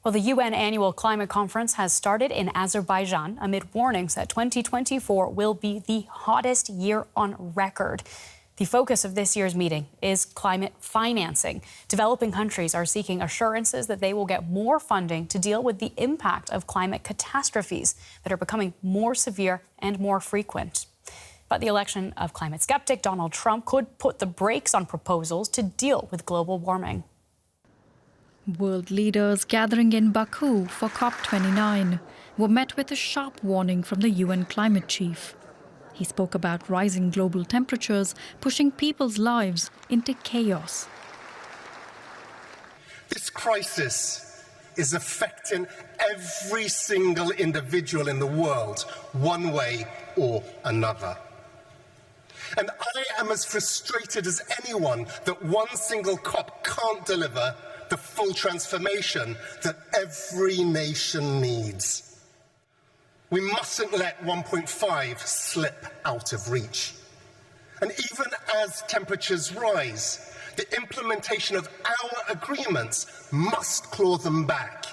Well, the UN annual climate conference has started in Azerbaijan amid warnings that 2024 will be the hottest year on record. The focus of this year's meeting is climate financing. Developing countries are seeking assurances that they will get more funding to deal with the impact of climate catastrophes that are becoming more severe and more frequent. But the election of climate skeptic Donald Trump could put the brakes on proposals to deal with global warming. World leaders gathering in Baku for COP29 were met with a sharp warning from the UN climate chief. He spoke about rising global temperatures pushing people's lives into chaos. This crisis is affecting every single individual in the world, one way or another. And I am as frustrated as anyone that one single COP can't deliver the full transformation that every nation needs. We mustn't let 1.5 slip out of reach. And even as temperatures rise, the implementation of our agreements must claw them back.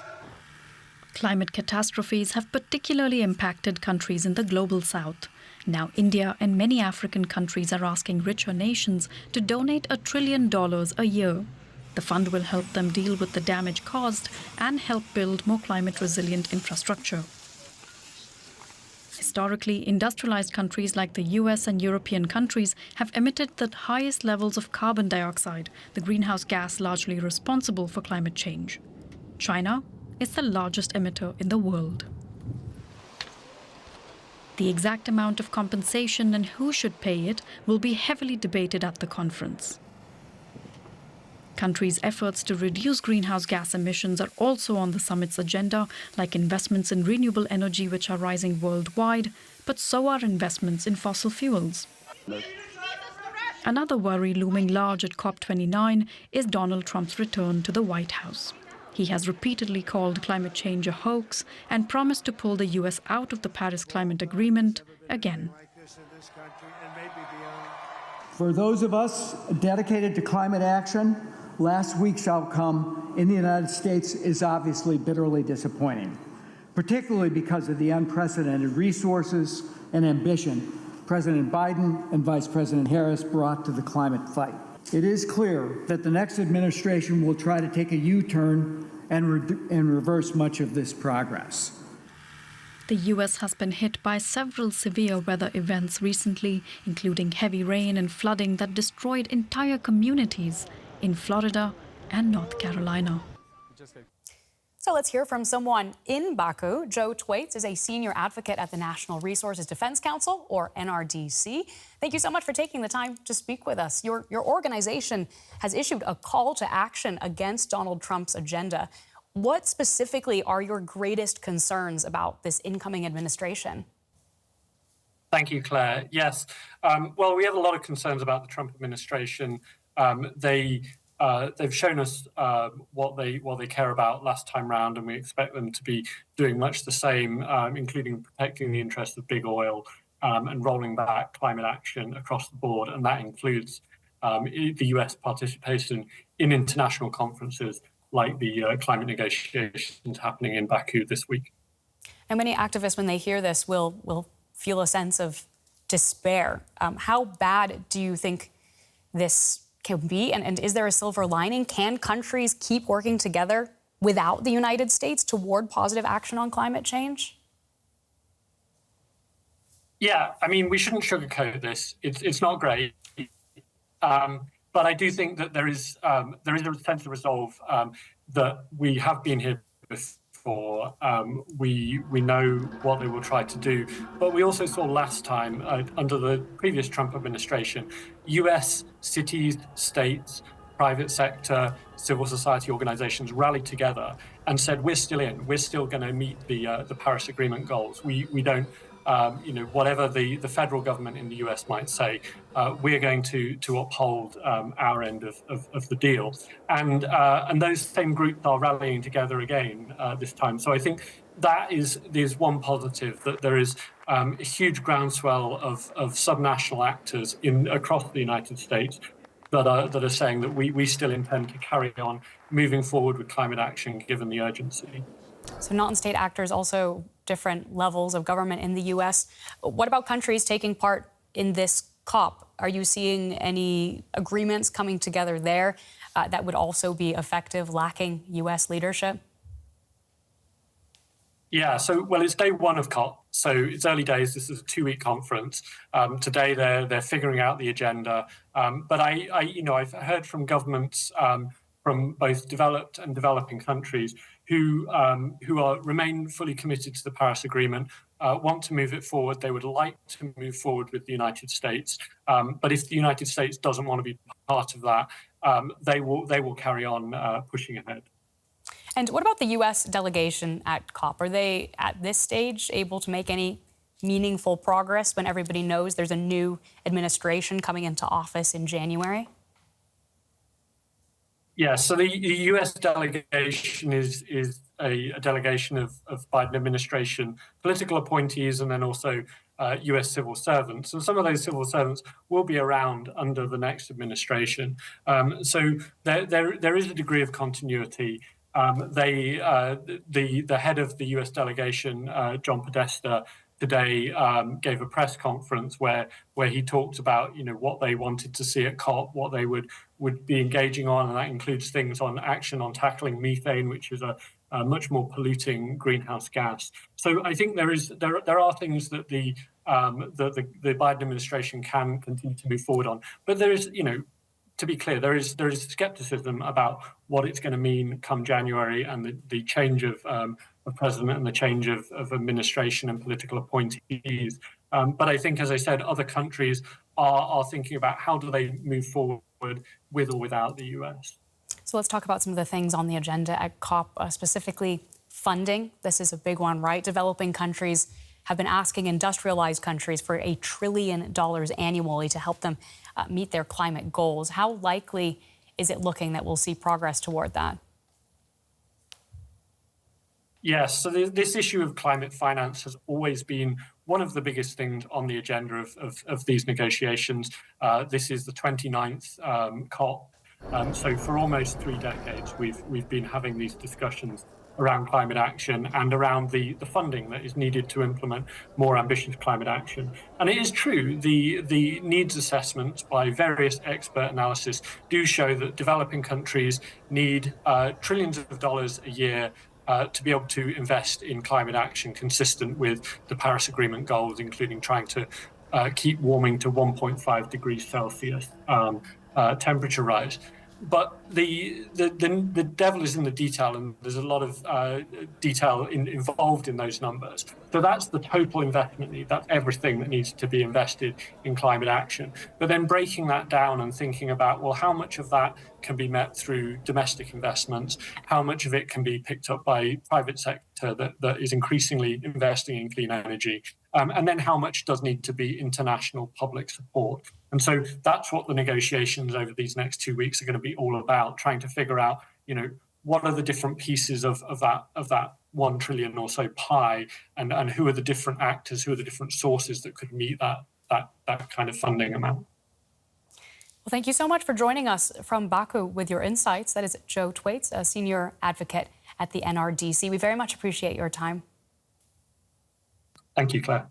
Climate catastrophes have particularly impacted countries in the global south. Now India and many African countries are asking richer nations to donate $1 trillion a year. The fund will help them deal with the damage caused and help build more climate-resilient infrastructure. Historically, industrialized countries like the US and European countries have emitted the highest levels of carbon dioxide, the greenhouse gas largely responsible for climate change. China is the largest emitter in the world. The exact amount of compensation and who should pay it will be heavily debated at the conference. Countries' efforts to reduce greenhouse gas emissions are also on the summit's agenda, like investments in renewable energy, which are rising worldwide, but so are investments in fossil fuels. Another worry looming large at COP29 is Donald Trump's return to the White House. He has repeatedly called climate change a hoax and promised to pull the US out of the Paris Climate Agreement again. For those of us dedicated to climate action, last week's outcome in the United States is obviously bitterly disappointing, particularly because of the unprecedented resources and ambition President Biden and Vice President Harris brought to the climate fight. It is clear that the next administration will try to take a U-turn and reverse much of this progress. The US has been hit by several severe weather events recently, including heavy rain and flooding that destroyed entire communities in Florida and North Carolina. So let's hear from someone in Baku. Joe Thwaites is a senior advocate at the National Resources Defense Council, or NRDC. Thank you so much for taking the time to speak with us. Your organization has issued a call to action against Donald Trump's agenda. What specifically are your greatest concerns about this incoming administration? Thank you, Claire. Yes. Well, we have a lot of concerns about the Trump administration. They've shown us what they care about last time round, and we expect them to be doing much the same, including protecting the interests of big oil and rolling back climate action across the board. And that includes the US participation in international conferences like the climate negotiations happening in Baku this week. And many activists, when they hear this, will feel a sense of despair. How bad do you think this can be? And is there a silver lining? Can countries keep working together without the United States toward positive action on climate change? Yeah, I mean, we shouldn't sugarcoat this. It's not great. But I do think that there is a sense of resolve that we have been here before. We know what they will try to do. But we also saw last time, under the previous Trump administration, US cities, states, private sector, civil society organizations rallied together and said, we're still in. We're still going to meet the Paris Agreement goals. We don't, whatever the federal government in the US might say, we're going to uphold our end of the deal. And those same groups are rallying together again this time. So I think that is one positive, that there is a huge groundswell of subnational actors across the United States that are saying that we still intend to carry on moving forward with climate action given the urgency. So non-state actors, also different levels of government in the U.S. What about countries taking part in this COP? Are you seeing any agreements coming together there that would also be effective, lacking U.S. leadership? Yeah, well, it's day one of COP, so it's early days. This is a 2-week conference. Today, they're figuring out the agenda. But I've heard from governments from both developed and developing countries who remain fully committed to the Paris Agreement, want to move it forward. They would like to move forward with the United States. But if the United States doesn't want to be part of that, they will carry on pushing ahead. And what about the U.S. delegation at COP? Are they, at this stage, able to make any meaningful progress when everybody knows there's a new administration coming into office in January? Yeah, so the U.S. delegation is a delegation of Biden administration political appointees and then also U.S. civil servants. And some of those civil servants will be around under the next administration. So there is a degree of continuity. The head of the U.S. delegation, John Podesta, today gave a press conference where he talked about what they wanted to see at COP, what they would be engaging on, and that includes things on action on tackling methane, which is a much more polluting greenhouse gas. So I think there are things that the Biden administration can continue to move forward on, but there is to be clear, there is skepticism about what it's going to mean come January and the change of president and the change of administration and political appointees. But I think, as I said, other countries are thinking about how do they move forward with or without the US. So let's talk about some of the things on the agenda at COP, specifically funding. This is a big one, right? Developing countries have been asking industrialized countries for $1 trillion annually to help them meet their climate goals. How likely is it looking that we'll see progress toward that? Yes, so this issue of climate finance has always been one of the biggest things on the agenda of these negotiations. This is the 29th COP. So for almost 3 decades, we've been having these discussions around climate action and around the funding that is needed to implement more ambitious climate action. And it is true, the needs assessments by various expert analysis do show that developing countries need trillions of dollars a year to be able to invest in climate action consistent with the Paris Agreement goals, including trying to keep warming to 1.5 degrees Celsius temperature rise. But the devil is in the detail, and there's a lot of detail involved in those numbers. So that's the total investment need. That's everything that needs to be invested in climate action. But then breaking that down and thinking about, well, how much of that can be met through domestic investments? How much of it can be picked up by private sector that is increasingly investing in clean energy? And then how much does need to be international public support? And so that's what the negotiations over these next 2 weeks are going to be all about, trying to figure out, what are the different pieces of that 1 trillion or so pie, and who are the different actors, who are the different sources that could meet that kind of funding amount. Well, thank you so much for joining us from Baku with your insights. That is Joe Thwaites, a senior advocate at the NRDC. We very much appreciate your time. Thank you, Claire.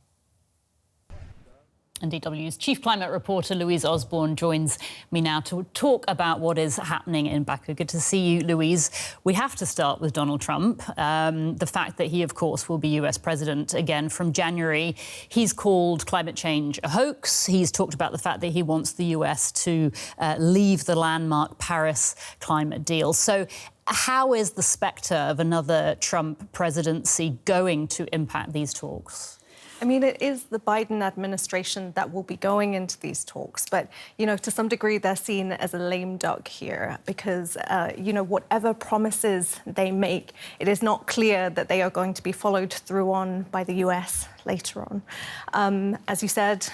And DW's chief climate reporter Louise Osborne joins me now to talk about what is happening in Baku. Good to see you, Louise. We have to start with Donald Trump. The fact that he, of course, will be US president again from January. He's called climate change a hoax. He's talked about the fact that he wants the US to leave the landmark Paris climate deal. So how is the spectre of another Trump presidency going to impact these talks? I mean, it is the Biden administration that will be going into these talks. But, to some degree, they're seen as a lame duck here because, whatever promises they make, it is not clear that they are going to be followed through on by the US later on. As you said,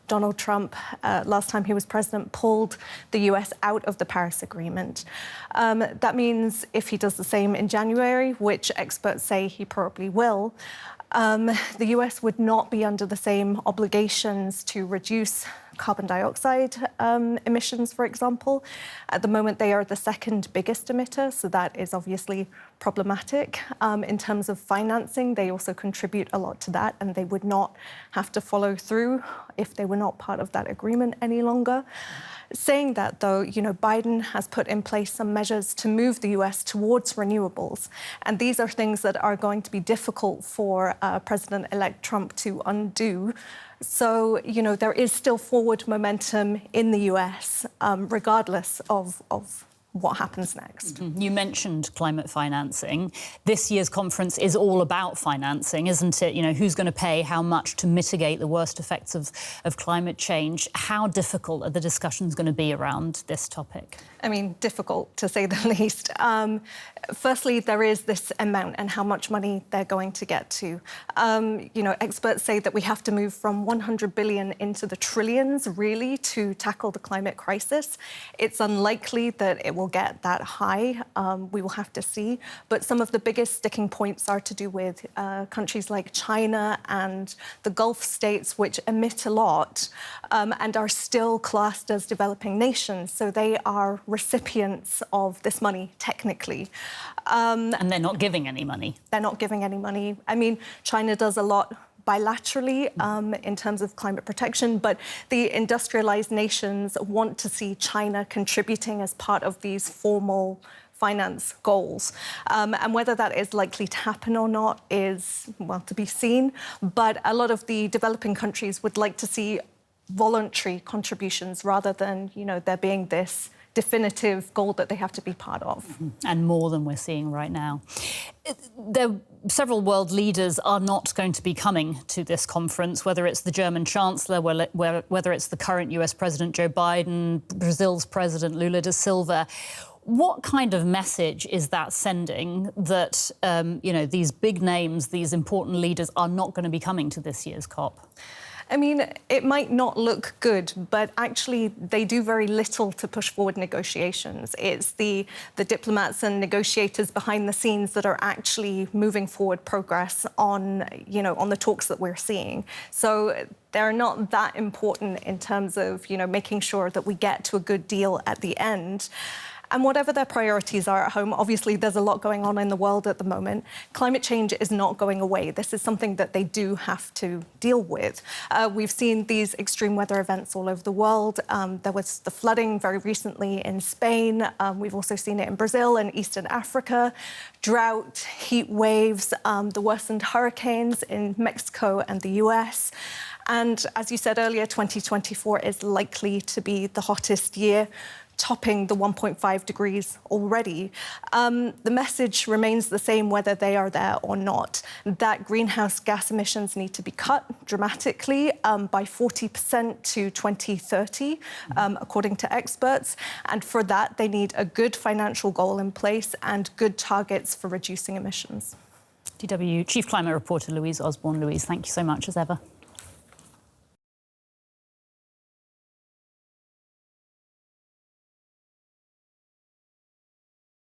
Donald Trump, last time he was president, pulled the US out of the Paris Agreement. That means if he does the same in January, which experts say he probably will, the US would not be under the same obligations to reduce carbon dioxide emissions, for example. At the moment, they are the second biggest emitter, so that is obviously problematic. In terms of financing, they also contribute a lot to that, and they would not have to follow through if they were not part of that agreement any longer. Saying that, though, Biden has put in place some measures to move the US towards renewables. And these are things that are going to be difficult for President-elect Trump to undo. So, there is still forward momentum in the US, regardless of what happens next. You mentioned climate financing. This year's conference is all about financing, isn't it? Who's going to pay how much to mitigate the worst effects of climate change? How difficult are the discussions going to be around this topic? I mean, difficult, to say the least. Firstly, there is this amount and how much money they're going to get to. Experts say that we have to move from 100 billion into the trillions, really, to tackle the climate crisis. It's unlikely that it will get that high. We will have to see. But some of the biggest sticking points are to do with countries like China and the Gulf states, which emit a lot and are still classed as developing nations. So they are recipients of this money, technically. And they're not giving any money. They're not giving any money. I mean, China does a lot bilaterally in terms of climate protection, but the industrialized nations want to see China contributing as part of these formal finance goals. And whether that is likely to happen or not is, well, to be seen. But a lot of the developing countries would like to see voluntary contributions rather than, there being this definitive goal that they have to be part of. And more than we're seeing right now. Several world leaders are not going to be coming to this conference, whether it's the German Chancellor, whether it's the current US President Joe Biden, Brazil's President Lula da Silva. What kind of message is that sending that, these big names, these important leaders are not going to be coming to this year's COP? I mean, it might not look good, but actually they do very little to push forward negotiations. It's the diplomats and negotiators behind the scenes that are actually moving forward progress on, on the talks that we're seeing. So they're not that important in terms of, making sure that we get to a good deal at the end. And whatever their priorities are at home, obviously there's a lot going on in the world at the moment. Climate change is not going away. This is something that they do have to deal with. We've seen these extreme weather events all over the world. There was the flooding very recently in Spain. We've also seen it in Brazil and Eastern Africa. Drought, heat waves, the worsened hurricanes in Mexico and the US. And as you said earlier, 2024 is likely to be the hottest year, topping the 1.5 degrees already. The message remains the same whether they are there or not, that greenhouse gas emissions need to be cut dramatically by 40% to 2030, according to experts. And for that, they need a good financial goal in place and good targets for reducing emissions. DW Chief Climate Reporter Louise Osborne. Louise, thank you so much as ever.